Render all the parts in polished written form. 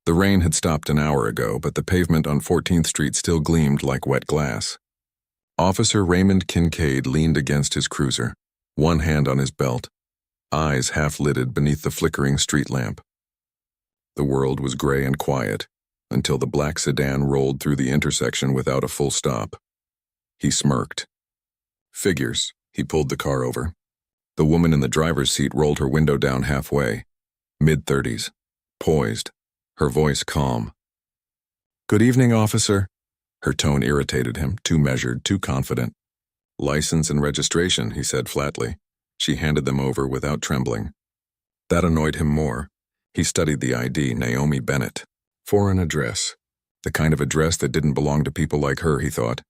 The rain had stopped an hour ago, but the pavement on 14th Street still gleamed like wet glass. Officer Raymond Kincaid leaned against his cruiser, one hand on his belt, eyes half-lidded beneath the flickering street lamp. The world was gray and quiet, until the black sedan rolled through the intersection without a full stop. He smirked. Figures. He pulled the car over. The woman in the driver's seat rolled her window down halfway, mid-30s, poised, her voice calm. "Good evening, officer." Her tone irritated him, too measured, too confident. "License and registration," he said flatly. She handed them over without trembling. That annoyed him more. He studied the ID, Naomi Bennett. Foreign address. The kind of address that didn't belong to people like her, he thought.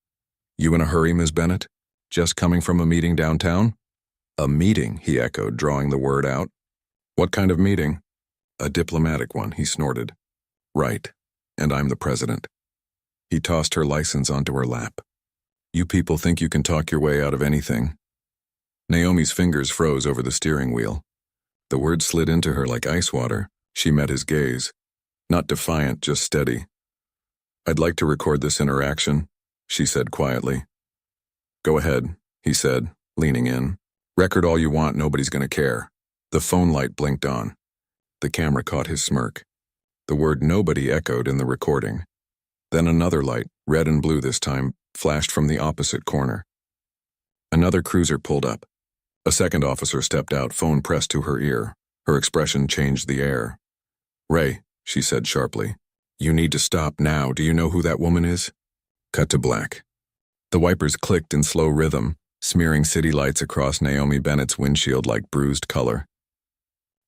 "You in a hurry, Ms. Bennett? Just coming from a meeting downtown?" "A meeting," he echoed, drawing the word out. "What kind of meeting?" "A diplomatic one," he snorted. "Right. And I'm the president." He tossed her license onto her lap. "You people think you can talk your way out of anything." Naomi's fingers froze over the steering wheel. The words slid into her like ice water. She met his gaze. Not defiant, just steady. "I'd like to record this interaction," she said quietly. "Go ahead," he said, leaning in. "Record all you want, nobody's gonna care." The phone light blinked on. The camera caught his smirk. The word nobody echoed in the recording. Then another light, red and blue this time, flashed from the opposite corner. Another cruiser pulled up. A second officer stepped out, phone pressed to her ear. Her expression changed the air. "Ray," she said sharply, "you need to stop now. Do you know who that woman is?" Cut to black. The wipers clicked in slow rhythm, smearing city lights across Naomi Bennett's windshield like bruised color.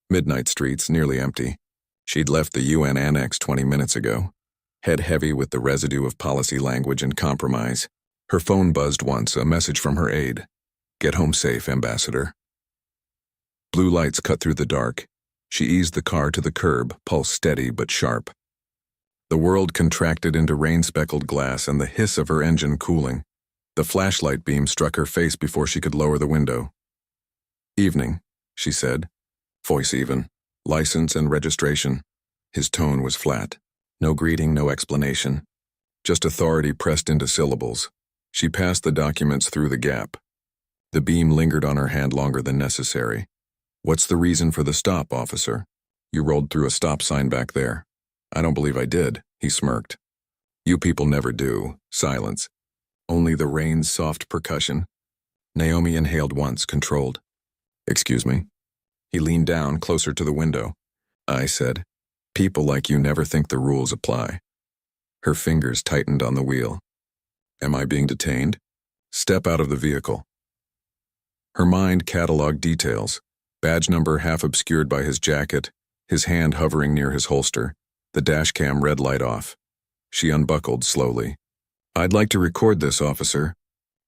Midnight streets, nearly empty. She'd left the UN annex 20 minutes ago, head heavy with the residue of policy language and compromise. Her phone buzzed once, a message from her aide. "Get home safe, Ambassador." Blue lights cut through the dark. She eased the car to the curb, pulse steady but sharp. The world contracted into rain-speckled glass and the hiss of her engine cooling. The flashlight beam struck her face before she could lower the window. "Evening," she said, voice even. "License and registration." His tone was flat. No greeting, no explanation. Just authority pressed into syllables. She passed the documents through the gap. The beam lingered on her hand longer than necessary. "What's the reason for the stop, officer? You rolled through a stop sign back there." "I don't believe I did," he smirked. "You people never do." Silence. Only the rain's soft percussion. Naomi inhaled once, controlled. "Excuse me." He leaned down, closer to the window. "I said, people like you never think the rules apply." Her fingers tightened on the wheel. "Am I being detained?" "Step out of the vehicle." Her mind cataloged details. Badge number half obscured by his jacket, his hand hovering near his holster, the dashcam red light off. She unbuckled slowly. "I'd like to record this, officer."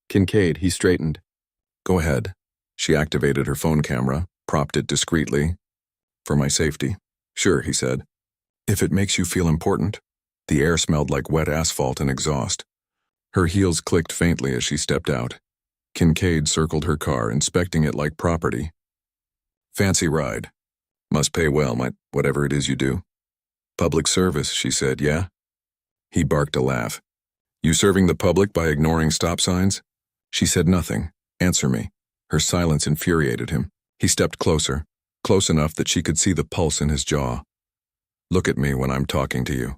"Kincaid," he straightened. "Go ahead." She activated her phone camera, propped it discreetly. "For my safety." "Sure," he said. "If it makes you feel important." The air smelled like wet asphalt and exhaust. Her heels clicked faintly as she stepped out. Kincaid circled her car, inspecting it like property. "Fancy ride. Must pay well, whatever it is you do." "Public service," she said, "yeah?" He barked a laugh. "You serving the public by ignoring stop signs?" She said nothing. "Answer me." Her silence infuriated him. He stepped closer, close enough that she could see the pulse in his jaw. "Look at me when I'm talking to you."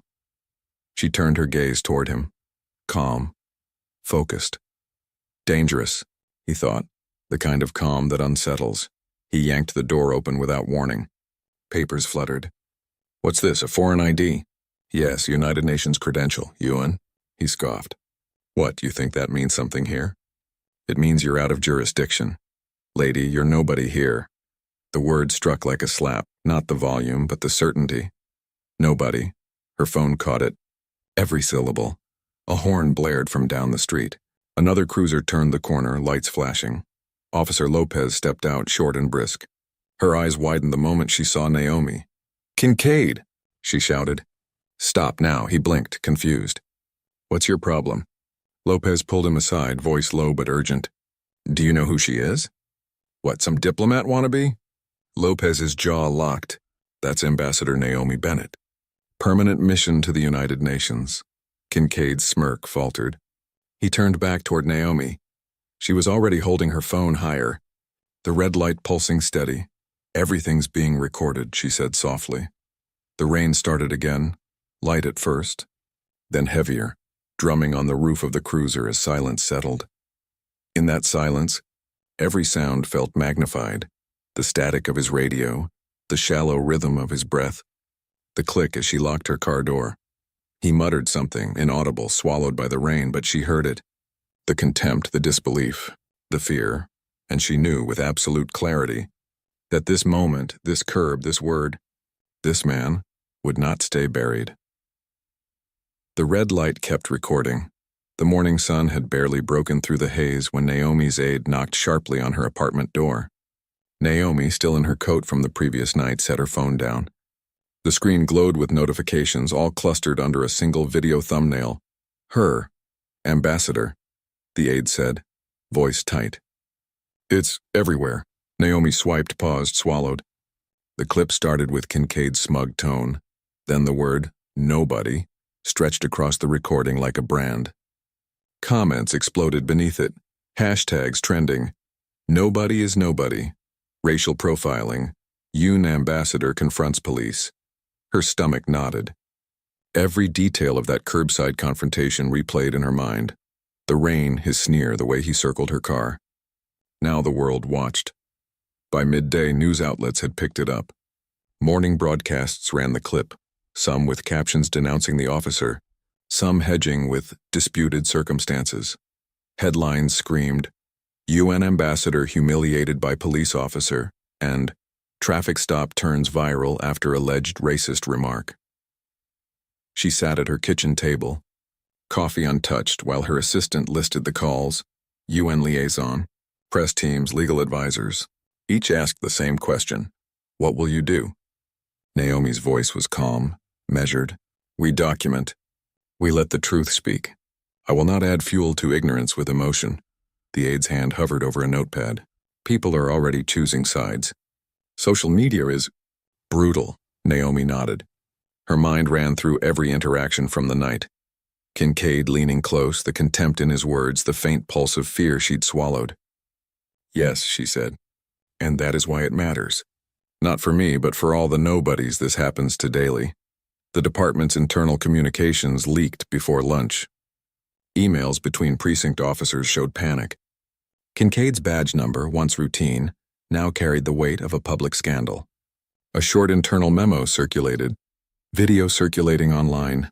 She turned her gaze toward him. Calm. Focused. Dangerous, he thought. The kind of calm that unsettles. He yanked the door open without warning. Papers fluttered. "What's this, a foreign ID?" "Yes, United Nations credential. UN?" He scoffed. "What, you think that means something here?" "It means you're out of jurisdiction. Lady, you're nobody here." The word struck like a slap, not the volume, but the certainty. Nobody. Her phone caught it. Every syllable. A horn blared from down the street. Another cruiser turned the corner, lights flashing. Officer Lopez stepped out, short and brisk. Her eyes widened the moment she saw Naomi. "Kincaid!" she shouted. "Stop now," he blinked, confused. "What's your problem?" Lopez pulled him aside, voice low but urgent. "Do you know who she is?" "What, some diplomat wannabe?" Lopez's jaw locked. "That's Ambassador Naomi Bennett." Permanent mission to the United Nations. Kincaid's smirk faltered. He turned back toward Naomi. She was already holding her phone higher, the red light pulsing steady. Everything's being recorded, she said softly. The rain started again, light at first, then heavier, drumming on the roof of the cruiser as silence settled. In that silence, every sound felt magnified, the static of his radio, the shallow rhythm of his breath, the click as she locked her car door. He muttered something, inaudible, swallowed by the rain, but she heard it. The contempt, the disbelief, the fear, and she knew with absolute clarity that this moment, this curb, this word, this man, would not stay buried. The red light kept recording. The morning sun had barely broken through the haze when Naomi's aide knocked sharply on her apartment door. Naomi, still in her coat from the previous night, set her phone down. The screen glowed with notifications, all clustered under a single video thumbnail. Her, ambassador, the aide said, voice tight. It's everywhere. Naomi swiped, paused, swallowed. The clip started with Kincaid's smug tone. Then the word, nobody, stretched across the recording like a brand. Comments exploded beneath it. Hashtags trending. Nobody is nobody. Racial profiling. UN ambassador confronts police. Her stomach knotted. Every detail of that curbside confrontation replayed in her mind. The rain, his sneer, the way he circled her car. Now the world watched. By midday, news outlets had picked it up. Morning broadcasts ran the clip, some with captions denouncing the officer, some hedging with disputed circumstances. Headlines screamed, UN ambassador humiliated by police officer, and traffic stop turns viral after alleged racist remark. She sat at her kitchen table, coffee untouched, while her assistant listed the calls, UN liaison, press teams, legal advisors. Each asked the same question, what will you do? Naomi's voice was calm, measured. We document. We let the truth speak. I will not add fuel to ignorance with emotion. The aide's hand hovered over a notepad. People are already choosing sides. Social media is brutal, Naomi nodded. Her mind ran through every interaction from the night. Kincaid leaning close, the contempt in his words, the faint pulse of fear she'd swallowed. Yes, she said. And that is why it matters. Not for me, but for all the nobodies this happens to daily. The department's internal communications leaked before lunch. Emails between precinct officers showed panic. Kincaid's badge number, once routine, now carried the weight of a public scandal. A short internal memo circulated. Video circulating online.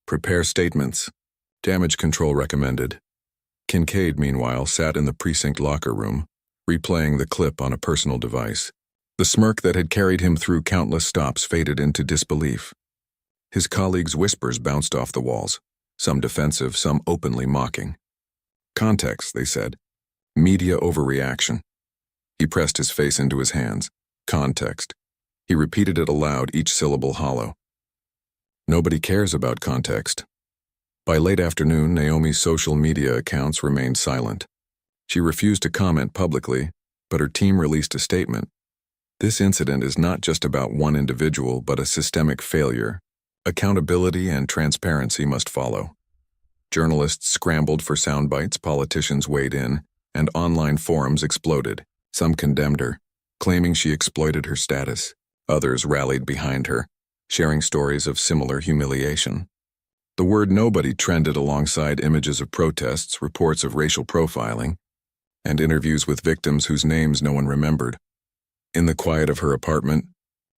Prepare statements. Damage control recommended. Kincaid, meanwhile, sat in the precinct locker room, replaying the clip on a personal device. The smirk that had carried him through countless stops faded into disbelief. His colleagues' whispers bounced off the walls, some defensive, some openly mocking. Context, they said. Media overreaction. He pressed his face into his hands. Context. He repeated it aloud, each syllable hollow. Nobody cares about context. By late afternoon, Naomi's social media accounts remained silent. She refused to comment publicly, but her team released a statement. This incident is not just about one individual, but a systemic failure. Accountability and transparency must follow. Journalists scrambled for sound bites, politicians weighed in, and online forums exploded. Some condemned her, claiming she exploited her status. Others rallied behind her, sharing stories of similar humiliation. The word nobody trended alongside images of protests, reports of racial profiling, and interviews with victims whose names no one remembered. In the quiet of her apartment,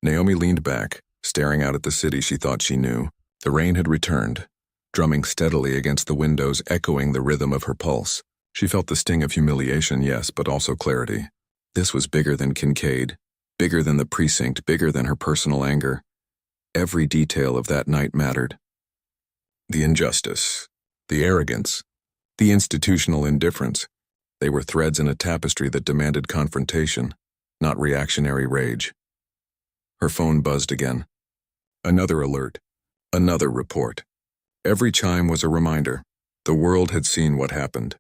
Naomi leaned back, staring out at the city she thought she knew. The rain had returned, drumming steadily against the windows, echoing the rhythm of her pulse. She felt the sting of humiliation, yes, but also clarity. This was bigger than Kincaid, bigger than the precinct, bigger than her personal anger. Every detail of that night mattered. The injustice, the arrogance, the institutional indifference. They were threads in a tapestry that demanded confrontation, not reactionary rage. Her phone buzzed again. Another alert, another report. Every chime was a reminder. The world had seen what happened.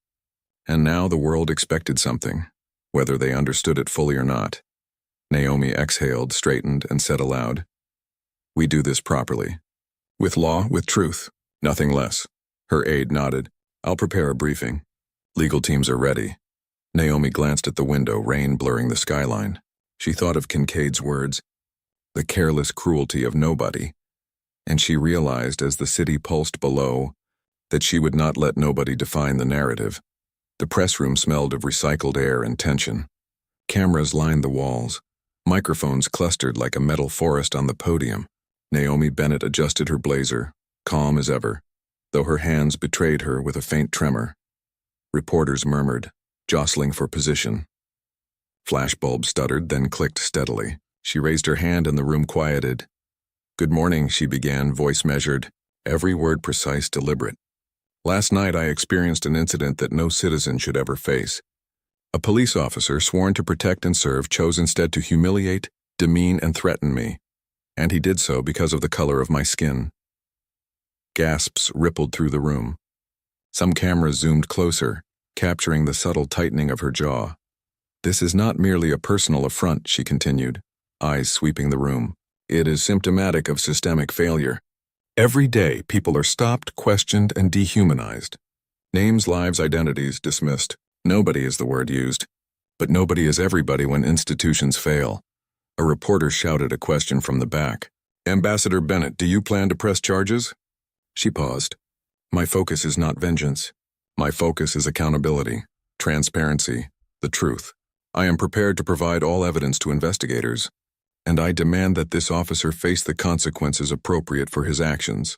And now the world expected something, whether they understood it fully or not. Naomi exhaled, straightened, and said aloud, "We do this properly. With law, with truth. Nothing less. Her aide nodded. I'll prepare a briefing. Legal teams are ready. Naomi glanced at the window, rain blurring the skyline. She thought of Kincaid's words, the careless cruelty of nobody, and she realized as the city pulsed below that she would not let nobody define the narrative. The press room smelled of recycled air and tension. Cameras lined the walls. Microphones clustered like a metal forest on the podium. Naomi Bennett adjusted her blazer, calm as ever, though her hands betrayed her with a faint tremor. Reporters murmured, jostling for position. Flashbulbs stuttered, then clicked steadily. She raised her hand and the room quieted. Good morning, she began, voice measured, every word precise, deliberate. Last night I experienced an incident that no citizen should ever face. A police officer sworn to protect and serve chose instead to humiliate, demean, and threaten me. And he did so because of the color of my skin. Gasps rippled through the room. Some cameras zoomed closer, capturing the subtle tightening of her jaw. This is not merely a personal affront, she continued, eyes sweeping the room. It is symptomatic of systemic failure. Every day, people are stopped, questioned, and dehumanized. Names, lives, identities dismissed. Nobody is the word used. But nobody is everybody when institutions fail. A reporter shouted a question from the back. Ambassador Bennett, do you plan to press charges? She paused. My focus is not vengeance. My focus is accountability, transparency, the truth. I am prepared to provide all evidence to investigators, and I demand that this officer face the consequences appropriate for his actions.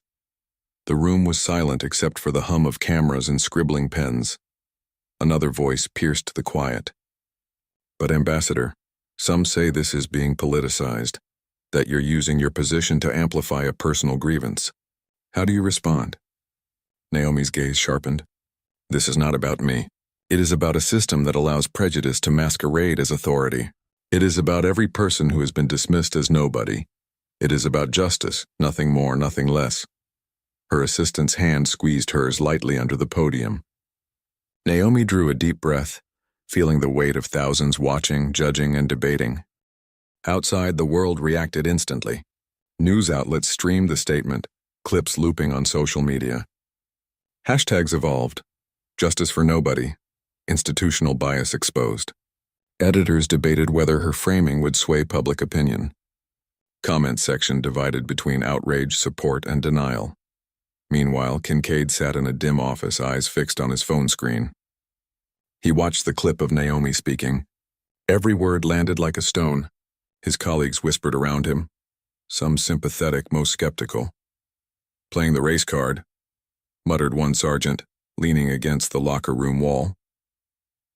The room was silent except for the hum of cameras and scribbling pens. Another voice pierced the quiet. But Ambassador, some say this is being politicized, that you're using your position to amplify a personal grievance. How do you respond? Naomi's gaze sharpened. This is not about me. It is about a system that allows prejudice to masquerade as authority. It is about every person who has been dismissed as nobody. It is about justice, nothing more, nothing less. Her assistant's hand squeezed hers lightly under the podium. Naomi drew a deep breath, feeling the weight of thousands watching, judging, and debating. Outside, the world reacted instantly. News outlets streamed the statement, clips looping on social media. Hashtags evolved. Justice for nobody. Institutional bias exposed. Editors debated whether her framing would sway public opinion. Comment section divided between outrage, support, and denial. Meanwhile, Kincaid sat in a dim office, eyes fixed on his phone screen. He watched the clip of Naomi speaking. Every word landed like a stone. His colleagues whispered around him, some sympathetic, most skeptical. Playing the race card, muttered one sergeant, leaning against the locker room wall.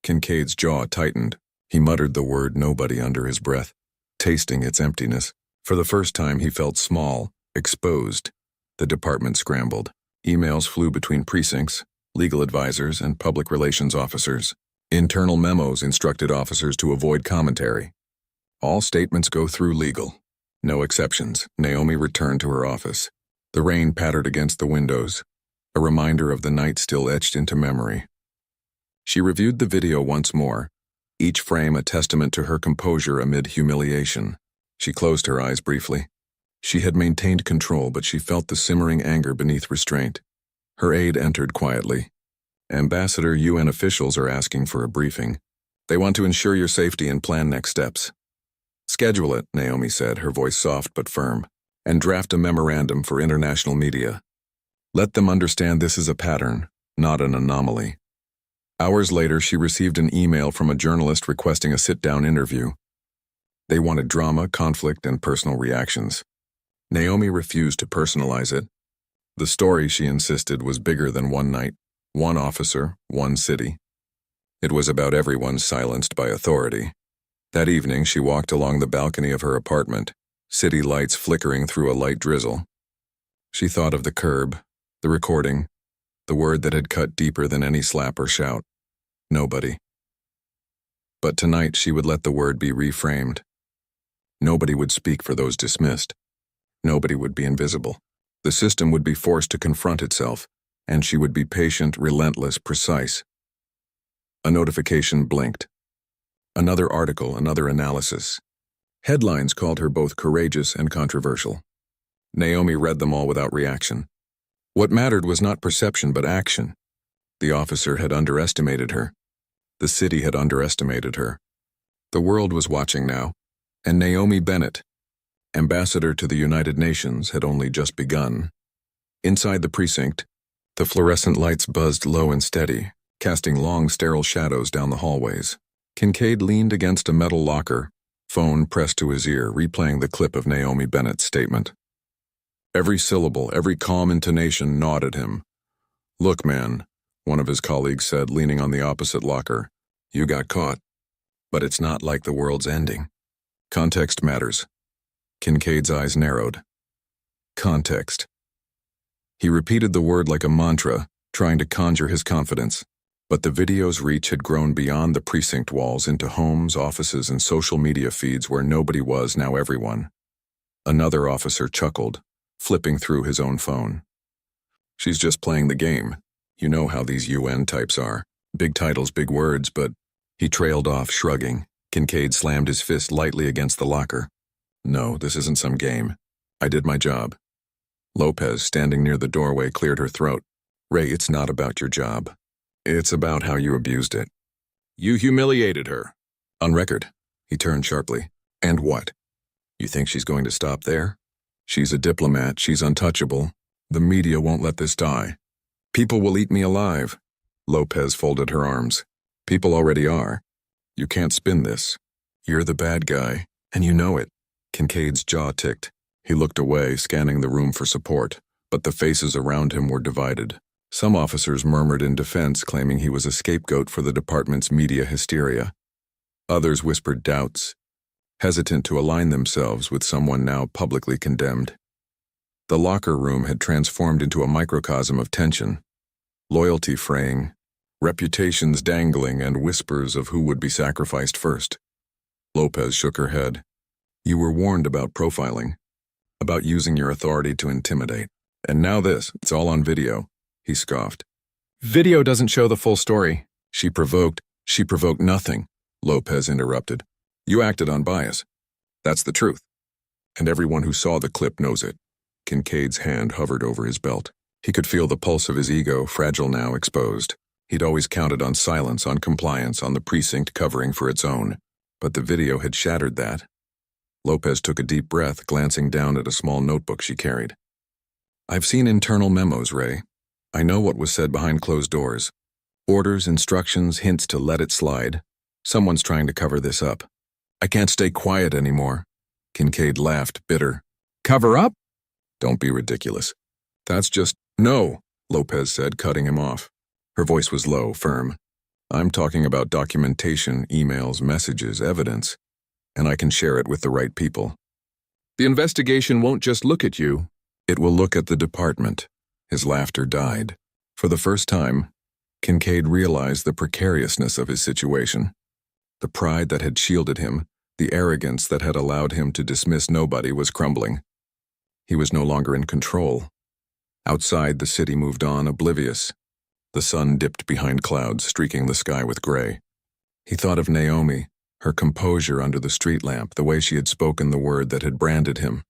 Kincaid's jaw tightened. He muttered the word nobody under his breath, tasting its emptiness. For the first time, he felt small, exposed. The department scrambled. Emails flew between precincts, legal advisors, and public relations officers. Internal memos instructed officers to avoid commentary. All statements go through legal. No exceptions. Naomi returned to her office. The rain pattered against the windows, a reminder of the night still etched into memory. She reviewed the video once more, each frame a testament to her composure amid humiliation. She closed her eyes briefly. She had maintained control, but she felt the simmering anger beneath restraint. Her aide entered quietly. Ambassador, UN officials are asking for a briefing. They want to ensure your safety and plan next steps. Schedule it, Naomi said, her voice soft but firm, and draft a memorandum for international media. Let them understand this is a pattern, not an anomaly. Hours later, she received an email from a journalist requesting a sit-down interview. They wanted drama, conflict, and personal reactions. Naomi refused to personalize it. The story, she insisted, was bigger than one night, one officer, one city. It was about everyone silenced by authority. That evening, she walked along the balcony of her apartment, city lights flickering through a light drizzle. She thought of the curb, the recording, the word that had cut deeper than any slap or shout. Nobody. But tonight, she would let the word be reframed. Nobody would speak for those dismissed. Nobody would be invisible. The system would be forced to confront itself, and she would be patient, relentless, precise. A notification blinked. Another article, another analysis. Headlines called her both courageous and controversial. Naomi read them all without reaction. What mattered was not perception but action. The officer had underestimated her. The city had underestimated her. The world was watching now, and Naomi Bennett, ambassador to the United Nations, had only just begun. Inside the precinct, the fluorescent lights buzzed low and steady, casting long, sterile shadows down the hallways. Kincaid leaned against a metal locker, phone pressed to his ear, replaying the clip of Naomi Bennett's statement. Every syllable, every calm intonation gnawed at him. "Look, man," one of his colleagues said, leaning on the opposite locker, "you got caught. But it's not like the world's ending. Context matters." Kincaid's eyes narrowed. Context. He repeated the word like a mantra, trying to conjure his confidence. But the video's reach had grown beyond the precinct walls into homes, offices, and social media feeds where nobody was now everyone. Another officer chuckled, flipping through his own phone. "She's just playing the game. You know how these UN types are. Big titles, big words, but..." He trailed off, shrugging. Kincaid slammed his fist lightly against the locker. "No, this isn't some game. I did my job." Lopez, standing near the doorway, cleared her throat. "Ray, it's not about your job. It's about how you abused it. You humiliated her." "On record." He turned sharply. "And what? You think she's going to stop there? She's a diplomat. She's untouchable. The media won't let this die. People will eat me alive." Lopez folded her arms. "People already are. You can't spin this. You're the bad guy, and you know it." Kincaid's jaw ticked. He looked away, scanning the room for support, but the faces around him were divided. Some officers murmured in defense, claiming he was a scapegoat for the department's media hysteria. Others whispered doubts, hesitant to align themselves with someone now publicly condemned. The locker room had transformed into a microcosm of tension. Loyalty fraying, reputations dangling, and whispers of who would be sacrificed first. Lopez shook her head. "You were warned about profiling, about using your authority to intimidate. And now this, it's all on video." He scoffed. "Video doesn't show the full story." She provoked nothing," Lopez interrupted. "You acted on bias. That's the truth. And everyone who saw the clip knows it." Kincaid's hand hovered over his belt. He could feel the pulse of his ego, fragile now, exposed. He'd always counted on silence, on compliance, on the precinct covering for its own. But the video had shattered that. Lopez took a deep breath, glancing down at a small notebook she carried. "I've seen internal memos, Ray. I know what was said behind closed doors. Orders, instructions, hints to let it slide. Someone's trying to cover this up. I can't stay quiet anymore." Kincaid laughed, bitter. "Cover up? Don't be ridiculous. That's just..." "No," Lopez said, cutting him off. Her voice was low, firm. "I'm talking about documentation, emails, messages, evidence. And I can share it with the right people. The investigation won't just look at you. It will look at the department." His laughter died. For the first time, Kincaid realized the precariousness of his situation. The pride that had shielded him, the arrogance that had allowed him to dismiss nobody, was crumbling. He was no longer in control. Outside, the city moved on, oblivious. The sun dipped behind clouds, streaking the sky with gray. He thought of Naomi, her composure under the street lamp, the way she had spoken the word that had branded him.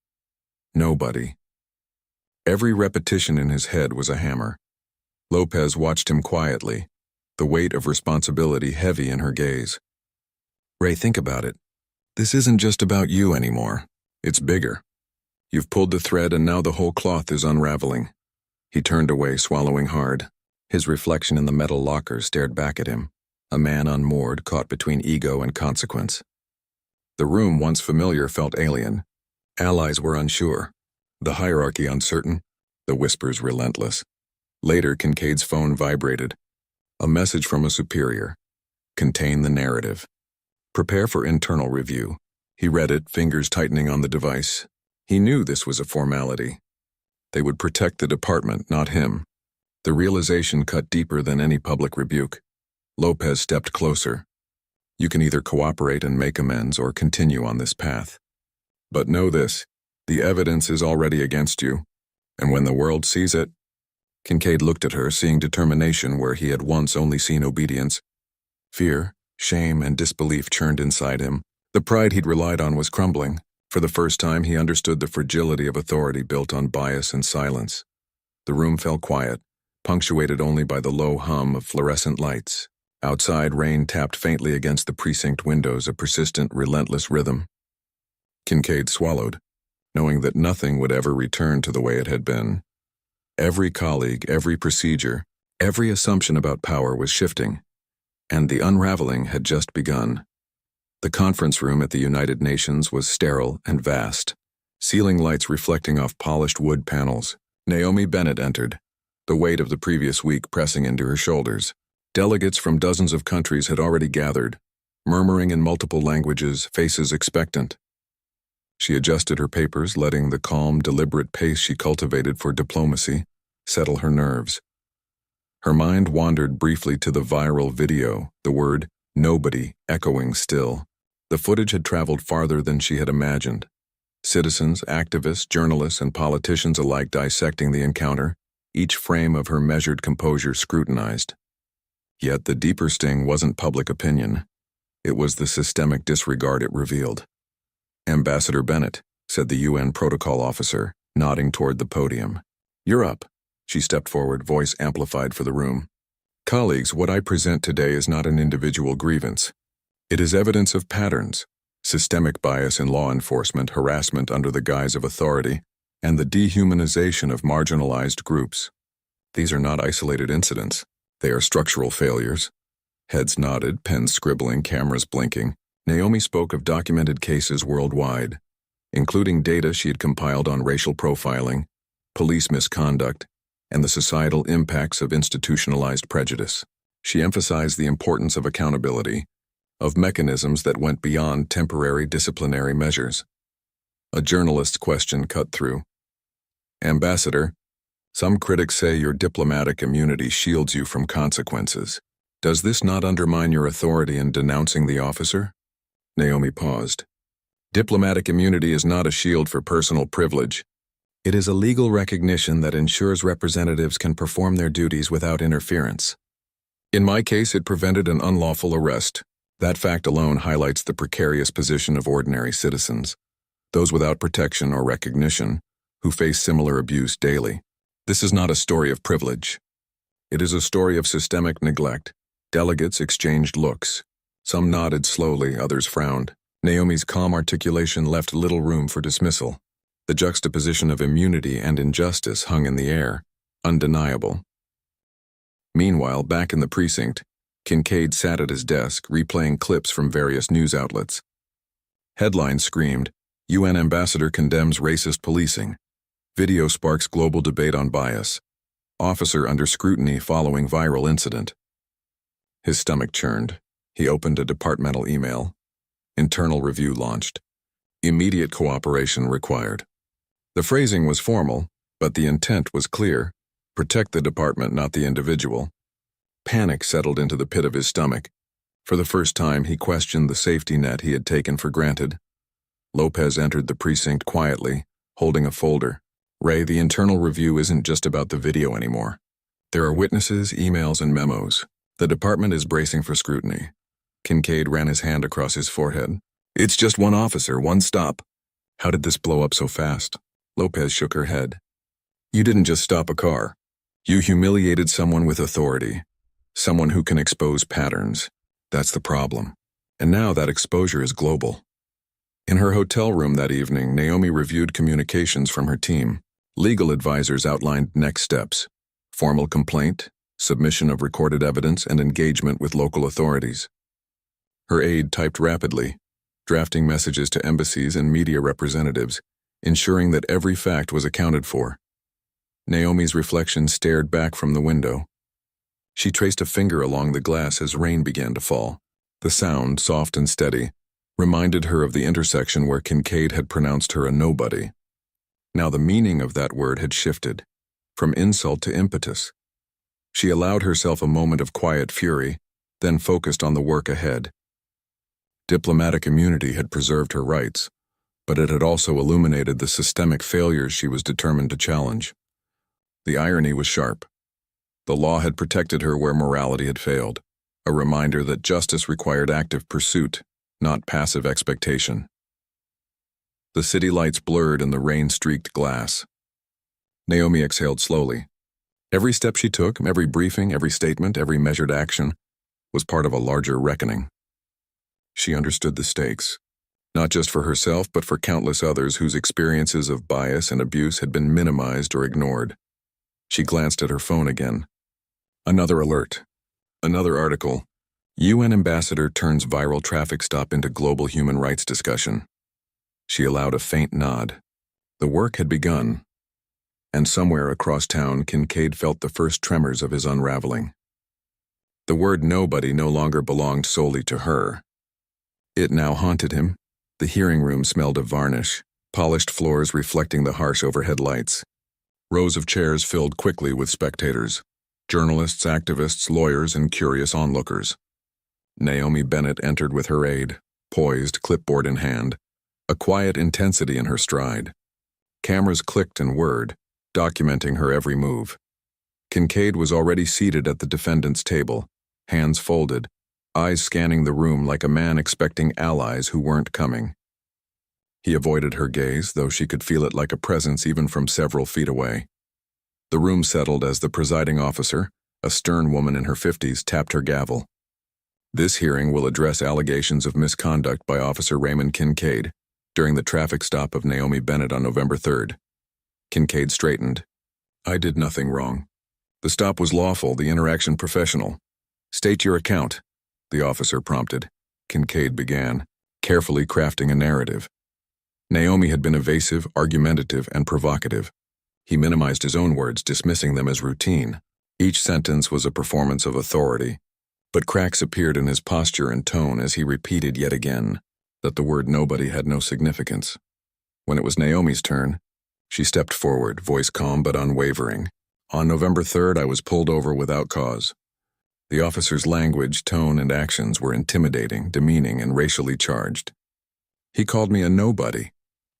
Nobody. Every repetition in his head was a hammer. Lopez watched him quietly, the weight of responsibility heavy in her gaze. "Ray, think about it. This isn't just about you anymore. It's bigger. You've pulled the thread and now the whole cloth is unraveling." He turned away, swallowing hard. His reflection in the metal locker stared back at him, a man unmoored, caught between ego and consequence. The room, once familiar, felt alien. Allies were unsure, the hierarchy uncertain, the whispers relentless. Later, Kincaid's phone vibrated. A message from a superior. Contain the narrative. Prepare for internal review. He read it, fingers tightening on the device. He knew this was a formality. They would protect the department, not him. The realization cut deeper than any public rebuke. Lopez stepped closer. "You can either cooperate and make amends or continue on this path. But know this, the evidence is already against you, and when the world sees it..." Kincaid looked at her, seeing determination where he had once only seen obedience. Fear, shame, and disbelief churned inside him. The pride he'd relied on was crumbling. For the first time, he understood the fragility of authority built on bias and silence. The room fell quiet, punctuated only by the low hum of fluorescent lights. Outside, rain tapped faintly against the precinct windows, a persistent, relentless rhythm. Kincaid swallowed, knowing that nothing would ever return to the way it had been. Every colleague, every procedure, every assumption about power was shifting, and the unraveling had just begun. The conference room at the United Nations was sterile and vast, ceiling lights reflecting off polished wood panels. Naomi Bennett entered, the weight of the previous week pressing into her shoulders. Delegates from dozens of countries had already gathered, murmuring in multiple languages, faces expectant. She adjusted her papers, letting the calm, deliberate pace she cultivated for diplomacy settle her nerves. Her mind wandered briefly to the viral video, the word "nobody" echoing still. The footage had traveled farther than she had imagined. Citizens, activists, journalists, and politicians alike dissecting the encounter, each frame of her measured composure scrutinized. Yet the deeper sting wasn't public opinion. It was the systemic disregard it revealed. "Ambassador Bennett," said the UN protocol officer, nodding toward the podium. "You're up." She stepped forward, voice amplified for the room. "Colleagues, what I present today is not an individual grievance. It is evidence of patterns, systemic bias in law enforcement, harassment under the guise of authority, and the dehumanization of marginalized groups. These are not isolated incidents. They are structural failures." Heads nodded, pens scribbling, cameras blinking. Naomi spoke of documented cases worldwide, including data she had compiled on racial profiling, police misconduct, and the societal impacts of institutionalized prejudice. She emphasized the importance of accountability, of mechanisms that went beyond temporary disciplinary measures. A journalist's question cut through. "Ambassador, some critics say your diplomatic immunity shields you from consequences. Does this not undermine your authority in denouncing the officer?" Naomi paused. "Diplomatic immunity is not a shield for personal privilege. It is a legal recognition that ensures representatives can perform their duties without interference. In my case, it prevented an unlawful arrest. That fact alone highlights the precarious position of ordinary citizens, those without protection or recognition, who face similar abuse daily. This is not a story of privilege. It is a story of systemic neglect." Delegates exchanged looks. Some nodded slowly, others frowned. Naomi's calm articulation left little room for dismissal. The juxtaposition of immunity and injustice hung in the air, undeniable. Meanwhile, back in the precinct, Kincaid sat at his desk, replaying clips from various news outlets. Headlines screamed, "UN Ambassador condemns racist policing." Video sparks global debate on bias. Officer under scrutiny following viral incident. His stomach churned. He opened a departmental email. Internal review launched. Immediate cooperation required. The phrasing was formal, but the intent was clear. Protect the department, not the individual. Panic settled into the pit of his stomach. For the first time, he questioned the safety net he had taken for granted. Lopez entered the precinct quietly, holding a folder. "Ray, the internal review isn't just about the video anymore. There are witnesses, emails, and memos. The department is bracing for scrutiny." Kincaid ran his hand across his forehead. "It's just one officer, one stop. How did this blow up so fast?" Lopez shook her head. "You didn't just stop a car. You humiliated someone with authority, someone who can expose patterns. That's the problem. And now that exposure is global." In her hotel room that evening, Naomi reviewed communications from her team. Legal advisors outlined next steps: formal complaint, submission of recorded evidence, and engagement with local authorities. Her aide typed rapidly, drafting messages to embassies and media representatives, ensuring that every fact was accounted for. Naomi's reflection stared back from the window. She traced a finger along the glass as rain began to fall. The sound, soft and steady, reminded her of the intersection where Kincaid had pronounced her a nobody. Now the meaning of that word had shifted, from insult to impetus. She allowed herself a moment of quiet fury, then focused on the work ahead. Diplomatic immunity had preserved her rights, but it had also illuminated the systemic failures she was determined to challenge. The irony was sharp. The law had protected her where morality had failed, a reminder that justice required active pursuit, not passive expectation. The city lights blurred in the rain-streaked glass. Naomi exhaled slowly. Every step she took, every briefing, every statement, every measured action, was part of a larger reckoning. She understood the stakes, not just for herself but for countless others whose experiences of bias and abuse had been minimized or ignored. She glanced at her phone again. Another alert. Another article. UN ambassador turns viral traffic stop into global human rights discussion. She allowed a faint nod. The work had begun. And somewhere across town, Kincaid felt the first tremors of his unraveling. The word nobody no longer belonged solely to her. It now haunted him. The hearing room smelled of varnish, polished floors reflecting the harsh overhead lights. Rows of chairs filled quickly with spectators, journalists, activists, lawyers, and curious onlookers. Naomi Bennett entered with her aide, poised, clipboard in hand, a quiet intensity in her stride. Cameras clicked and whirred, documenting her every move. Kincaid was already seated at the defendant's table, hands folded, eyes scanning the room like a man expecting allies who weren't coming. He avoided her gaze, though she could feel it like a presence even from several feet away. The room settled as the presiding officer, a stern woman in her 50s, tapped her gavel. This hearing will address allegations of misconduct by Officer Raymond Kincaid during the traffic stop of Naomi Bennett on November 3rd. Kincaid straightened. I did nothing wrong. The stop was lawful, the interaction professional. State your account, the officer prompted. Kincaid began, carefully crafting a narrative. Naomi had been evasive, argumentative, and provocative. He minimized his own words, dismissing them as routine. Each sentence was a performance of authority, but cracks appeared in his posture and tone as he repeated yet again that the word nobody had no significance. When it was Naomi's turn, she stepped forward, voice calm but unwavering. On November 3rd, I was pulled over without cause. The officer's language, tone, and actions were intimidating, demeaning, and racially charged. He called me a nobody.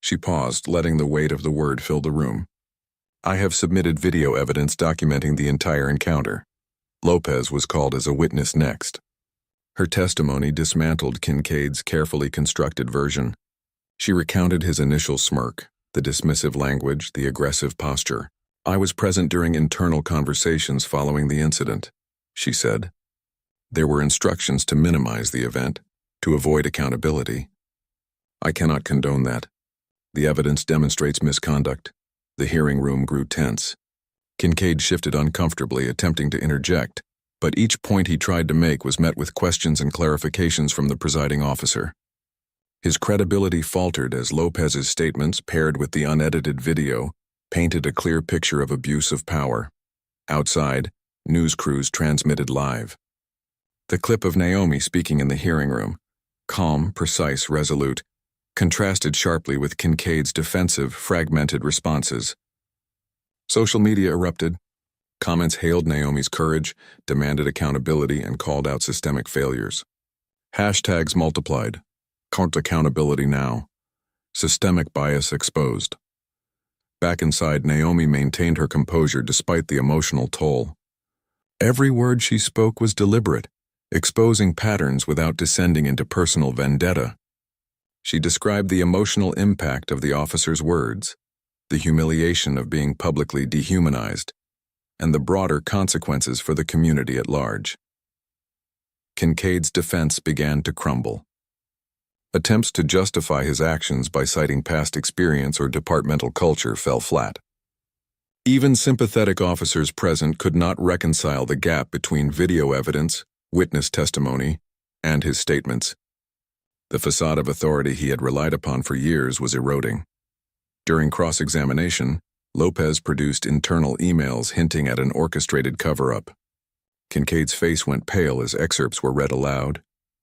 She paused, letting the weight of the word fill the room. I have submitted video evidence documenting the entire encounter. Lopez was called as a witness next. Her testimony dismantled Kincaid's carefully constructed version. She recounted his initial smirk, the dismissive language, the aggressive posture. I was present during internal conversations following the incident, she said. There were instructions to minimize the event, to avoid accountability. I cannot condone that. The evidence demonstrates misconduct. The hearing room grew tense. Kincaid shifted uncomfortably, attempting to interject, but each point he tried to make was met with questions and clarifications from the presiding officer. His credibility faltered as Lopez's statements, paired with the unedited video, painted a clear picture of abuse of power. Outside, news crews transmitted live. The clip of Naomi speaking in the hearing room, calm, precise, resolute, contrasted sharply with Kincaid's defensive, fragmented responses. Social media erupted. Comments hailed Naomi's courage, demanded accountability, and called out systemic failures. Hashtags multiplied. Count accountability now. Systemic bias exposed. Back inside, Naomi maintained her composure despite the emotional toll. Every word she spoke was deliberate, exposing patterns without descending into personal vendetta. She described the emotional impact of the officer's words, the humiliation of being publicly dehumanized, and the broader consequences for the community at large. Kincaid's defense began to crumble. Attempts to justify his actions by citing past experience or departmental culture fell flat. Even sympathetic officers present could not reconcile the gap between video evidence, witness testimony, and his statements. The facade of authority he had relied upon for years was eroding. During cross-examination, Lopez produced internal emails hinting at an orchestrated cover-up. Kincaid's face went pale as excerpts were read aloud,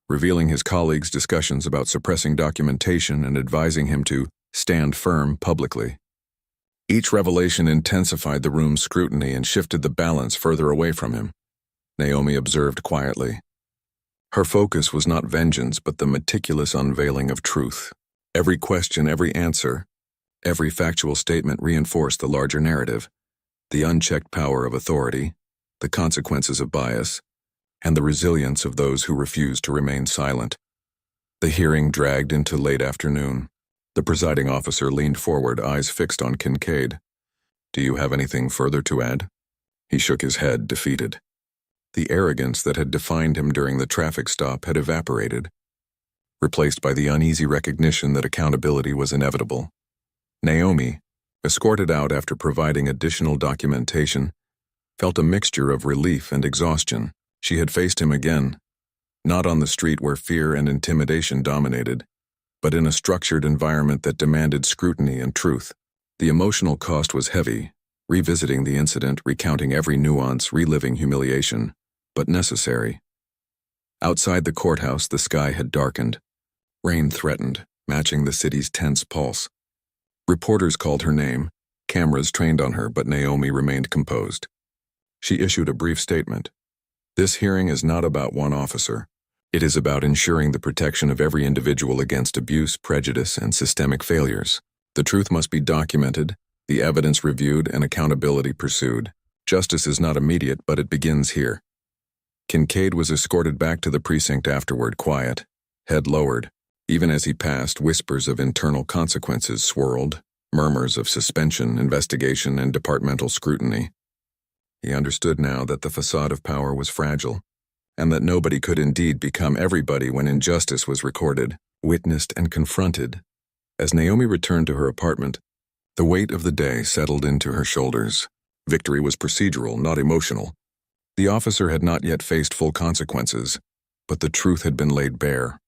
revealing his colleagues' discussions about suppressing documentation and advising him to stand firm publicly. Each revelation intensified the room's scrutiny and shifted the balance further away from him. Naomi observed quietly. Her focus was not vengeance, but the meticulous unveiling of truth. Every question, every answer, every factual statement reinforced the larger narrative, the unchecked power of authority, the consequences of bias, and the resilience of those who refused to remain silent. The hearing dragged into late afternoon. The presiding officer leaned forward, eyes fixed on Kincaid. "Do you have anything further to add?" He shook his head, defeated. The arrogance that had defined him during the traffic stop had evaporated, replaced by the uneasy recognition that accountability was inevitable. Naomi, escorted out after providing additional documentation, felt a mixture of relief and exhaustion. She had faced him again, not on the street where fear and intimidation dominated, but in a structured environment that demanded scrutiny and truth. The emotional cost was heavy, revisiting the incident, recounting every nuance, reliving humiliation, but necessary. Outside the courthouse, the sky had darkened. Rain threatened, matching the city's tense pulse. Reporters called her name, cameras trained on her, but Naomi remained composed. She issued a brief statement. "This hearing is not about one officer. It is about ensuring the protection of every individual against abuse, prejudice, and systemic failures. The truth must be documented, the evidence reviewed, and accountability pursued. Justice is not immediate, but it begins here." Kincaid was escorted back to the precinct afterward, quiet, head lowered. Even as he passed, whispers of internal consequences swirled, murmurs of suspension, investigation, and departmental scrutiny. He understood now that the facade of power was fragile, and that nobody could indeed become everybody when injustice was recorded, witnessed, and confronted. As Naomi returned to her apartment, the weight of the day settled into her shoulders. Victory was procedural, not emotional. The officer had not yet faced full consequences, but the truth had been laid bare.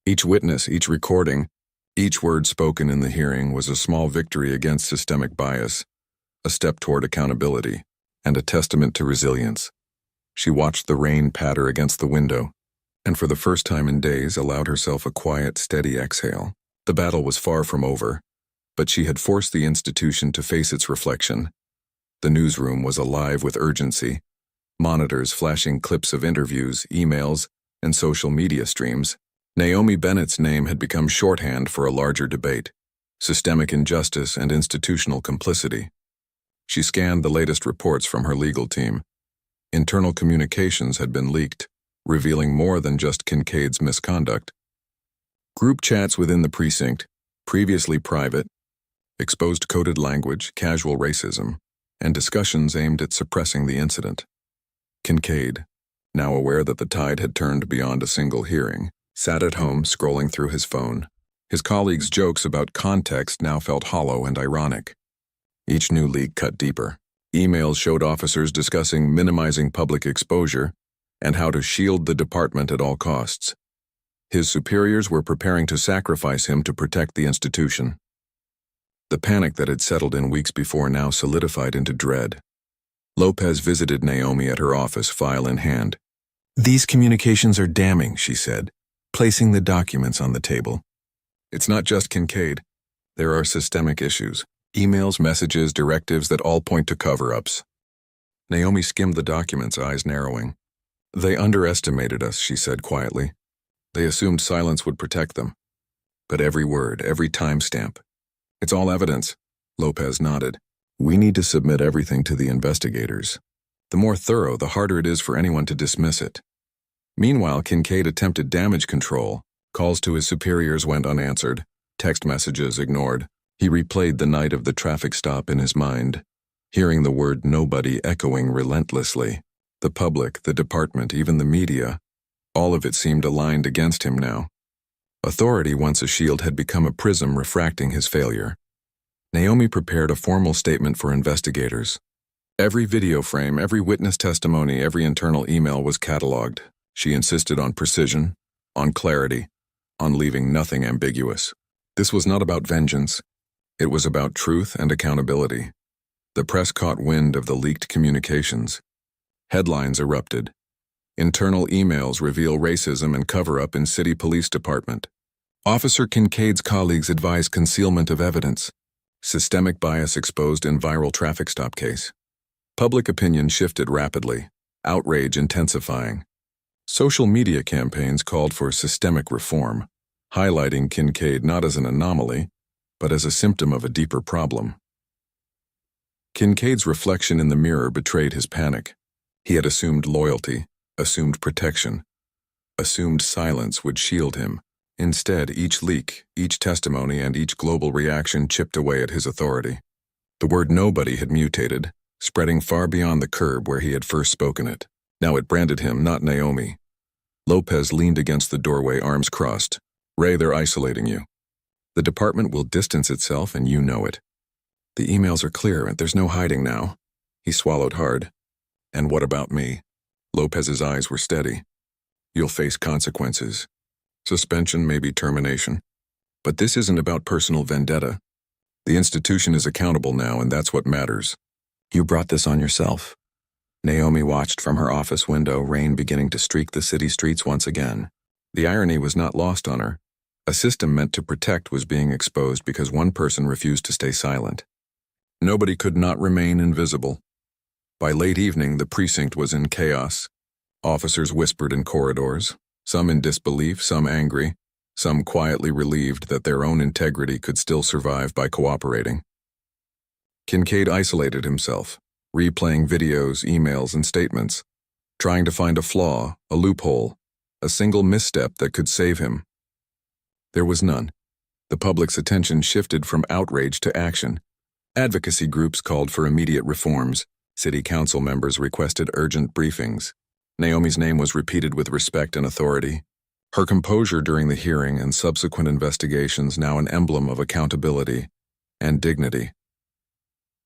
Each witness, each recording, each word spoken in the hearing was a small victory against systemic bias, a step toward accountability, and a testament to resilience. She watched the rain patter against the window, and for the first time in days allowed herself a quiet, steady exhale. The battle was far from over, but she had forced the institution to face its reflection. The newsroom was alive with urgency, monitors flashing clips of interviews, emails, and social media streams. Naomi Bennett's name had become shorthand for a larger debate: systemic injustice and institutional complicity. She scanned the latest reports from her legal team. Internal communications had been leaked, revealing more than just Kincaid's misconduct. Group chats within the precinct, previously private, exposed coded language, casual racism, and discussions aimed at suppressing the incident. Kincaid, now aware that the tide had turned beyond a single hearing, sat at home scrolling through his phone. His colleagues' jokes about context now felt hollow and ironic. Each new leak cut deeper. Emails showed officers discussing minimizing public exposure and how to shield the department at all costs. His superiors were preparing to sacrifice him to protect the institution. The panic that had settled in weeks before now solidified into dread. Lopez visited Naomi at her office, file in hand. "These communications are damning," she said, placing the documents on the table. "It's not just Kincaid. There are systemic issues. Emails, messages, directives that all point to cover-ups." Naomi skimmed the documents, eyes narrowing. "They underestimated us," she said quietly. "They assumed silence would protect them. But every word, every timestamp. It's all evidence." Lopez nodded. "We need to submit everything to the investigators. The more thorough, the harder it is for anyone to dismiss it." Meanwhile, Kincaid attempted damage control. Calls to his superiors went unanswered, text messages ignored. He replayed the night of the traffic stop in his mind, hearing the word nobody echoing relentlessly. The public, the department, even the media, all of it seemed aligned against him now. Authority, once a shield, had become a prism refracting his failure. Naomi prepared a formal statement for investigators. Every video frame, every witness testimony, every internal email was cataloged. She insisted on precision, on clarity, on leaving nothing ambiguous. This was not about vengeance. It was about truth and accountability. The press caught wind of the leaked communications. Headlines erupted. Internal emails reveal racism and cover-up in city police department. Officer Kincaid's colleagues advise concealment of evidence. Systemic bias exposed in viral traffic stop case. Public opinion shifted rapidly, outrage intensifying. Social media campaigns called for systemic reform, highlighting Kincaid not as an anomaly, but as a symptom of a deeper problem. Kincaid's reflection in the mirror betrayed his panic. He had assumed loyalty, assumed protection, assumed silence would shield him. Instead, each leak, each testimony, and each global reaction chipped away at his authority. The word nobody had mutated, spreading far beyond the curb where he had first spoken it. Now it branded him, not Naomi. Lopez leaned against the doorway, arms crossed. "Ray, they're isolating you. The department will distance itself, and you know it. The emails are clear, and there's no hiding now." He swallowed hard. "And what about me?" Lopez's eyes were steady. "You'll face consequences. Suspension, maybe termination. But this isn't about personal vendetta. The institution is accountable now, and that's what matters." "You brought this on yourself." Naomi watched from her office window, rain beginning to streak the city streets once again. The irony was not lost on her. A system meant to protect was being exposed because one person refused to stay silent. Nobody could not remain invisible. By late evening, the precinct was in chaos. Officers whispered in corridors, some in disbelief, some angry, some quietly relieved that their own integrity could still survive by cooperating. Kincaid isolated himself, replaying videos, emails, and statements, trying to find a flaw, a loophole, a single misstep that could save him. There was none. The public's attention shifted from outrage to action. Advocacy groups called for immediate reforms. City council members requested urgent briefings. Naomi's name was repeated with respect and authority. Her composure during the hearing and subsequent investigations now an emblem of accountability and dignity.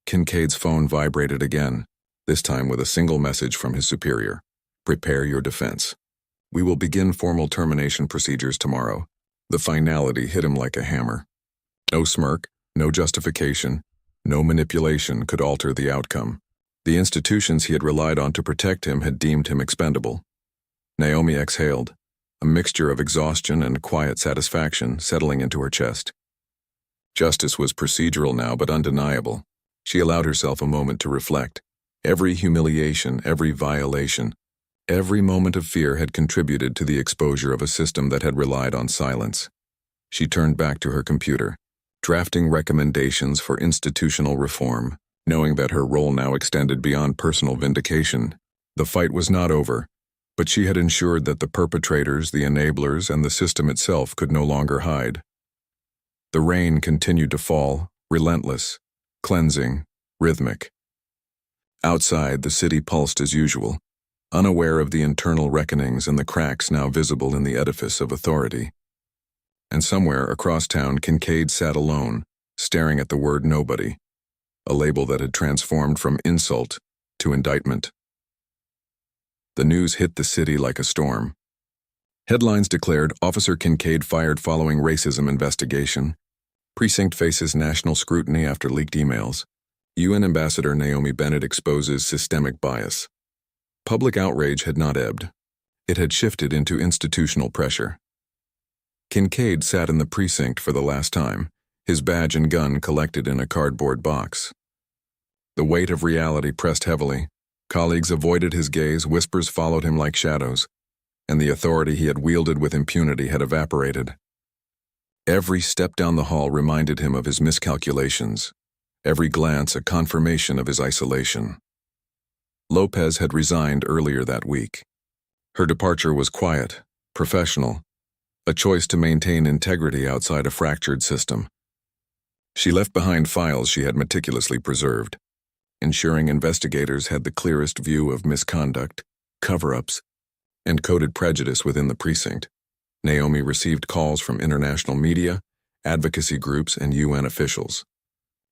Kincaid's phone vibrated again, this time with a single message from his superior. "Prepare your defense. We will begin formal termination procedures tomorrow." The finality hit him like a hammer. No smirk, no justification, no manipulation could alter the outcome. The institutions he had relied on to protect him had deemed him expendable. Naomi exhaled, a mixture of exhaustion and quiet satisfaction settling into her chest. Justice was procedural now, but undeniable. She allowed herself a moment to reflect. Every humiliation, every violation, every moment of fear had contributed to the exposure of a system that had relied on silence. She turned back to her computer, drafting recommendations for institutional reform, knowing that her role now extended beyond personal vindication. The fight was not over, but she had ensured that the perpetrators, the enablers, and the system itself could no longer hide. The rain continued to fall, relentless, cleansing, rhythmic. Outside, the city pulsed as usual, unaware of the internal reckonings and the cracks now visible in the edifice of authority. And somewhere across town, Kincaid sat alone, staring at the word nobody, a label that had transformed from insult to indictment. The news hit the city like a storm. Headlines declared Officer Kincaid fired following racism investigation. Precinct faces national scrutiny after leaked emails. UN Ambassador Naomi Bennett exposes systemic bias. Public outrage had not ebbed. It had shifted into institutional pressure. Kincaid sat in the precinct for the last time, his badge and gun collected in a cardboard box. The weight of reality pressed heavily. Colleagues avoided his gaze, whispers followed him like shadows, and the authority he had wielded with impunity had evaporated. Every step down the hall reminded him of his miscalculations, every glance a confirmation of his isolation. Lopez had resigned earlier that week. Her departure was quiet, professional, a choice to maintain integrity outside a fractured system. She left behind files she had meticulously preserved, ensuring investigators had the clearest view of misconduct, cover-ups, and coded prejudice within the precinct. Naomi received calls from international media, advocacy groups, and UN officials.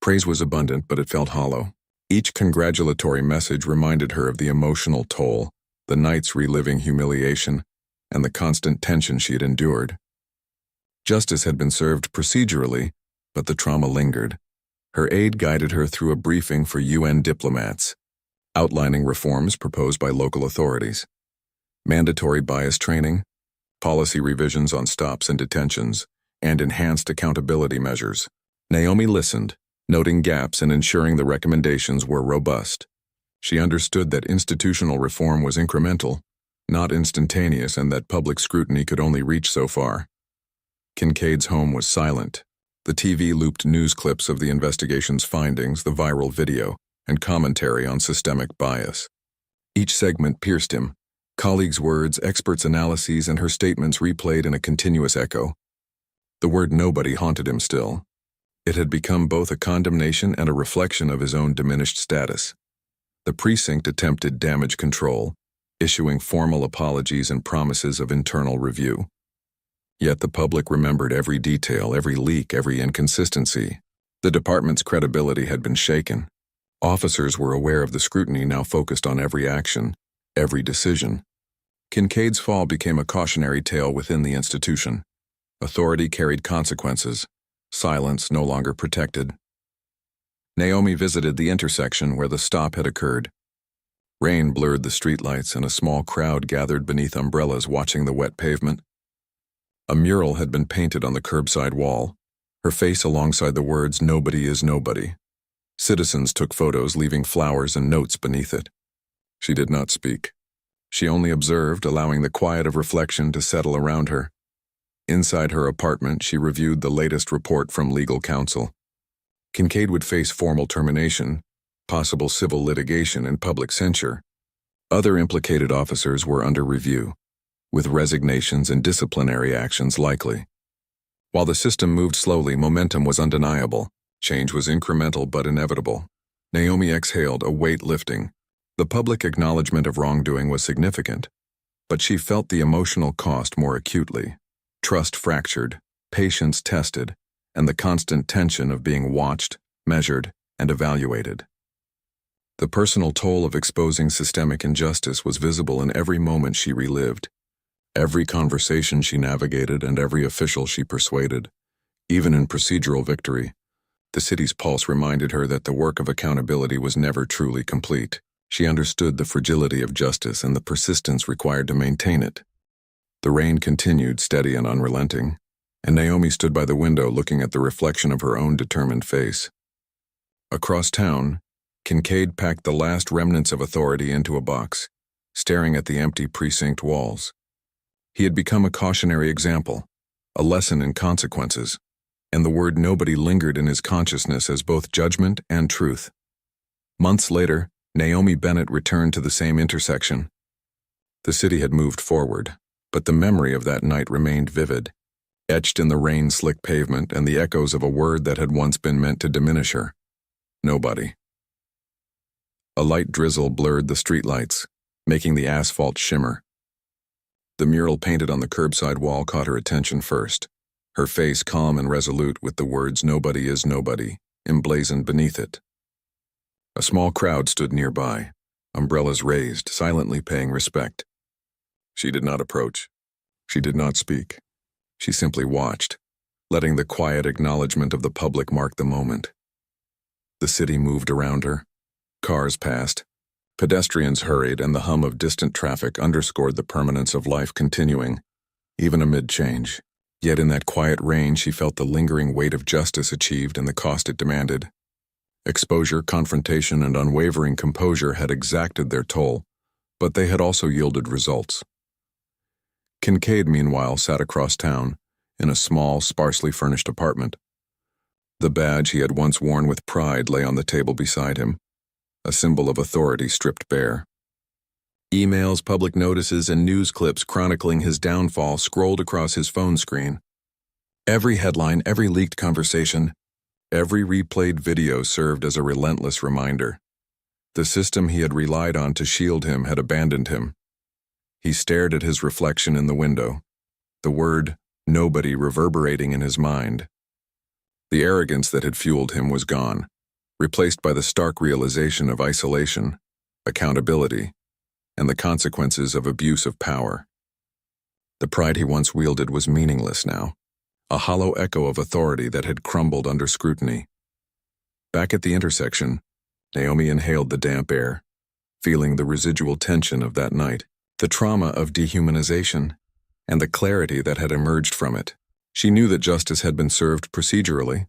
Praise was abundant, but it felt hollow. Each congratulatory message reminded her of the emotional toll, the nights reliving humiliation, and the constant tension she had endured. Justice had been served procedurally, but the trauma lingered. Her aide guided her through a briefing for UN diplomats, outlining reforms proposed by local authorities, mandatory bias training, policy revisions on stops and detentions, and enhanced accountability measures. Naomi listened, noting gaps and ensuring the recommendations were robust. She understood that institutional reform was incremental, not instantaneous, and that public scrutiny could only reach so far. Kincaid's home was silent. The TV looped news clips of the investigation's findings, the viral video, and commentary on systemic bias. Each segment pierced him. Colleagues' words, experts' analyses, and her statements replayed in a continuous echo. The word nobody haunted him still. It had become both a condemnation and a reflection of his own diminished status. The precinct attempted damage control, issuing formal apologies and promises of internal review. Yet the public remembered every detail, every leak, every inconsistency. The department's credibility had been shaken. Officers were aware of the scrutiny now focused on every action, every decision. Kincaid's fall became a cautionary tale within the institution. Authority carried consequences. Silence no longer protected. Naomi visited the intersection where the stop had occurred. Rain blurred the streetlights and a small crowd gathered beneath umbrellas watching the wet pavement. A mural had been painted on the curbside wall, her face alongside the words, "Nobody is nobody." Citizens took photos, leaving flowers and notes beneath it. She did not speak. She only observed, allowing the quiet of reflection to settle around her. Inside her apartment, she reviewed the latest report from legal counsel. Kincaid would face formal termination, possible civil litigation, and public censure. Other implicated officers were under review, with resignations and disciplinary actions likely. While the system moved slowly, momentum was undeniable. Change was incremental but inevitable. Naomi exhaled, a weight lifting. The public acknowledgement of wrongdoing was significant, but she felt the emotional cost more acutely. Trust fractured, patience tested, and the constant tension of being watched, measured, and evaluated. The personal toll of exposing systemic injustice was visible in every moment she relived, every conversation she navigated, and every official she persuaded. Even in procedural victory, the city's pulse reminded her that the work of accountability was never truly complete. She understood the fragility of justice and the persistence required to maintain it. The rain continued, steady and unrelenting, and Naomi stood by the window looking at the reflection of her own determined face. Across town, Kincaid packed the last remnants of authority into a box, staring at the empty precinct walls. He had become a cautionary example, a lesson in consequences, and the word nobody lingered in his consciousness as both judgment and truth. Months later, Naomi Bennett returned to the same intersection. The city had moved forward, but the memory of that night remained vivid, etched in the rain-slick pavement and the echoes of a word that had once been meant to diminish her. Nobody. A light drizzle blurred the streetlights, making the asphalt shimmer. The mural painted on the curbside wall caught her attention first, her face calm and resolute with the words "Nobody is nobody" emblazoned beneath it. A small crowd stood nearby, umbrellas raised, silently paying respect. She did not approach. She did not speak. She simply watched, letting the quiet acknowledgement of the public mark the moment. The city moved around her. Cars passed. Pedestrians hurried, and the hum of distant traffic underscored the permanence of life continuing, even amid change. Yet in that quiet rain, she felt the lingering weight of justice achieved and the cost it demanded. Exposure, confrontation, and unwavering composure had exacted their toll, but they had also yielded results. Kincaid, meanwhile, sat across town, in a small, sparsely furnished apartment. The badge he had once worn with pride lay on the table beside him, a symbol of authority stripped bare. Emails, public notices, and news clips chronicling his downfall scrolled across his phone screen. Every headline, every leaked conversation, every replayed video served as a relentless reminder. The system he had relied on to shield him had abandoned him. He stared at his reflection in the window, the word "nobody" reverberating in his mind. The arrogance that had fueled him was gone, replaced by the stark realization of isolation, accountability, and the consequences of abuse of power. The pride he once wielded was meaningless now, a hollow echo of authority that had crumbled under scrutiny. Back at the intersection, Naomi inhaled the damp air, feeling the residual tension of that night, the trauma of dehumanization, and the clarity that had emerged from it. She knew that justice had been served procedurally.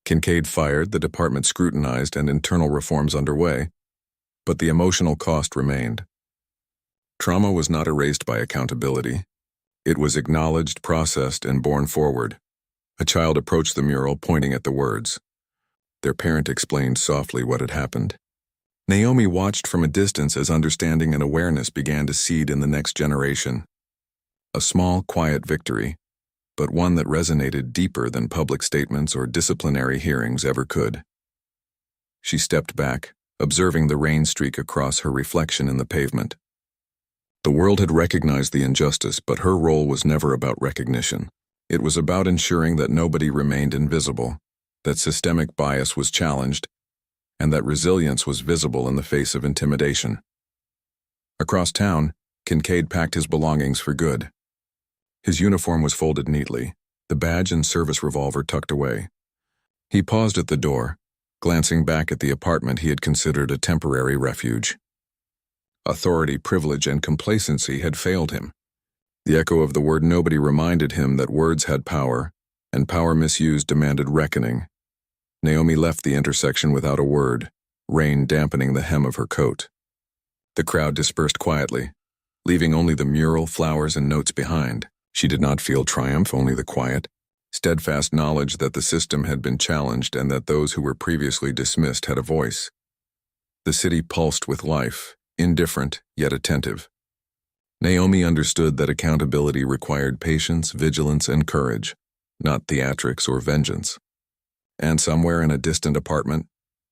Kincaid fired, the department scrutinized, and internal reforms underway, but the emotional cost remained. Trauma was not erased by accountability. It was acknowledged, processed, and borne forward. A child approached the mural, pointing at the words. Their parent explained softly what had happened. Naomi watched from a distance as understanding and awareness began to seed in the next generation. A small, quiet victory, but one that resonated deeper than public statements or disciplinary hearings ever could. She stepped back, observing the rain streak across her reflection in the pavement. The world had recognized the injustice, but her role was never about recognition. It was about ensuring that nobody remained invisible, that systemic bias was challenged, and that resilience was visible in the face of intimidation. Across town, Kincaid packed his belongings for good. His uniform was folded neatly, the badge and service revolver tucked away. He paused at the door, glancing back at the apartment he had considered a temporary refuge. Authority, privilege, and complacency had failed him. The echo of the word nobody reminded him that words had power, and power misused demanded reckoning. Naomi left the intersection without a word, rain dampening the hem of her coat. The crowd dispersed quietly, leaving only the mural, flowers, and notes behind. She did not feel triumph, only the quiet, steadfast knowledge that the system had been challenged and that those who were previously dismissed had a voice. The city pulsed with life, indifferent yet attentive. Naomi understood that accountability required patience, vigilance, and courage, not theatrics or vengeance. And somewhere in a distant apartment,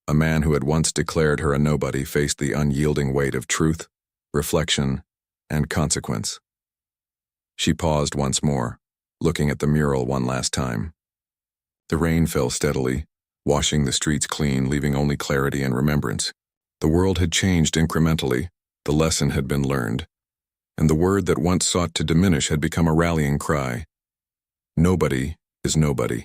a man who had once declared her a nobody faced the unyielding weight of truth, reflection, and consequence. She paused once more, looking at the mural one last time. The rain fell steadily, washing the streets clean, leaving only clarity and remembrance. The world had changed incrementally, the lesson had been learned, and the word that once sought to diminish had become a rallying cry. Nobody is nobody.